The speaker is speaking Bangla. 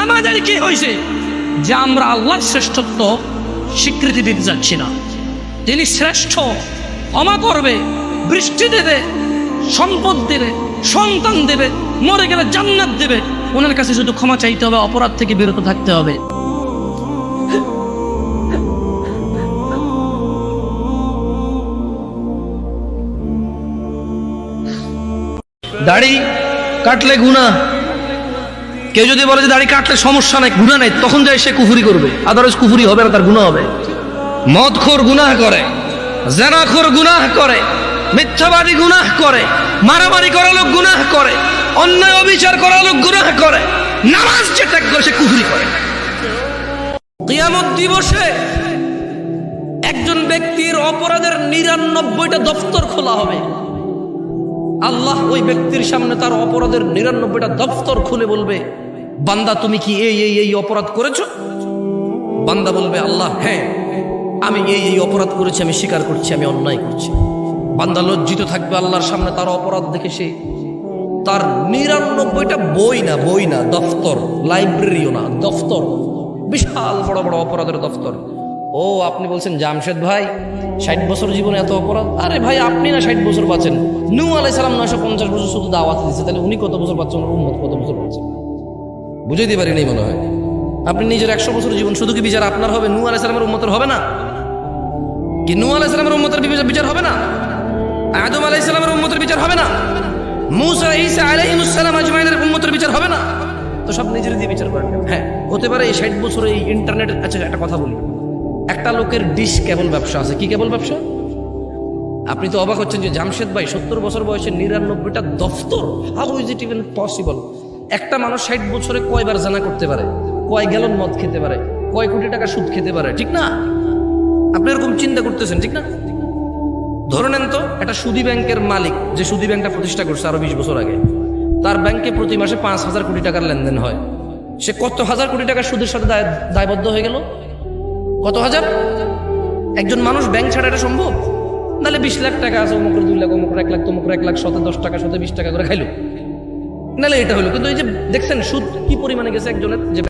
আমাদের কি হয়েছে যে আমরা আল্লাহর শ্রেষ্ঠত্ব স্বীকৃতি দিতে যাচ্ছি না। তিনি শ্রেষ্ঠ, ক্ষমা করবে, বৃষ্টি দেবে, সম্পদ দেবে, সন্তান দেবে, মরে গেলে জান্নাত দেবে। ওনার কাছে শুধু ক্ষমা চাইতে হবে, অপরাধ থেকে বিরত থাকতে হবে। দাড়ি কাটলে গুনাহ, কেউ যদি বলে যে দাড়ি কাটলে সমস্যা নাই, গুনাহ নাই, তখন যায় সে কুফরি করবে, আদারওয়াইজ কুফরি হবে না, তার গুনাহ হবে। মদখোর গুনাহ করে, জেনাখোর গুনাহ করে, মিথ্যাবাদী গুনাহ করে, মারামারি করা লোক গুনাহ করে, অন্যায় অবিচার করা লোক গুনাহ করে, নামাজ যে ত্যাগ করে সে কুফরি করে। কিয়ামত দিবসে একজন ব্যক্তির অপরাধের ৯৯টা দফতর খোলা হবে। আল্লাহ ওই ব্যক্তির সামনে তার অপরাধের ৯৯টা দফতর খুলে বলবে, বান্দা তুমি কি এই অপরাধ করেছো? বান্দা বলবে, আল্লাহ হ্যাঁ, আমি এই অপরাধ করেছি, আমি স্বীকার করছি, আমি অন্যায় করছি। বান্দা লজ্জিত থাকবে আল্লাহর সামনে, তার অপরাধ দেখে সে তার ৯৯টা বই না দফতর, লাইব্রেরিও না, দফতর, বিশাল বড় বড় অপরাধের দফতর। ও আপনি বলছেন জামশেদ ভাই ৬০ বছর জীবনে এত অপরাধ? আরে ভাই আপনি না ৬০ বছর বাঁচেন, নূহ আলাইহিস সালাম ৯৫০ বছর শুধু দাওয়াত দিয়েছে, তাহলে উনি কত বছর বাঁচছেন, উম্মত কত বছর বাঁচছেন? বুঝাইতে পারি নাই মনে হয়। আপনি নিজের ১০০ বছর জীবন, শুধু কি বিচার আপনার হবে, নূহ আলাইহিস সালামের উম্মতের হবে না? কি নূহ আলাইহিস সালামের উম্মতের বিচার হবে না? আদম আলাইহিস সালামের উম্মতের বিচার হবে না? মুসা ঈসা আলাইহিস সালাম আজমাইনের উম্মতের বিচার হবে না? তো সব নিজের দিয়ে বিচার করেন। হ্যাঁ, হতে পারে এই ৬০ বছরে এই ইন্টারনেট। আচ্ছা একটা কথা বলি, একটা লোকের ডিশ কেবল ব্যবসা আছে। কি কেবল ব্যবসা? আপনি তো অবাক হচ্ছেন যে জামশেদ ভাই ৭০ বছর বয়সে ৯৯টা দফতর, how is it even possible? একটা মানুষ ৬০ বছরে কয়বার জানা করতে পারে, কয় গ্যালন মদ খেতে পারে, কয় কোটি টাকা সুদ খেতে পারে, ঠিক না? আপনি এরকম চিন্তা করতেছেন, ঠিক না? ধরে নেন তো একটা সুদী ব্যাংকের মালিক, যে সুদী ব্যাংকটা প্রতিষ্ঠা করছে আরো ২০ বছর আগে, তার ব্যাংকে প্রতি মাসে ৫,০০০ কোটি টাকার লেনদেন হয়। সে কত হাজার কোটি টাকার সুদের সাথে দায়বদ্ধ হয়ে গেল? কত হাজার? একজন মানুষ ব্যাংক ছাড়া এটা সম্ভব? নাহলে ২০ লাখ টাকা আছে, অমুকের ২ লাখ, অমুকের ১ লাখ, তমুকের ১ লাখ, শতে ১০ টাকা, শতে ২০ টাকা করে খাইলো, নাহলে এটা হলো। কিন্তু এই যে দেখছেন সুদ কি পরিমাণে গেছে একজনের, যে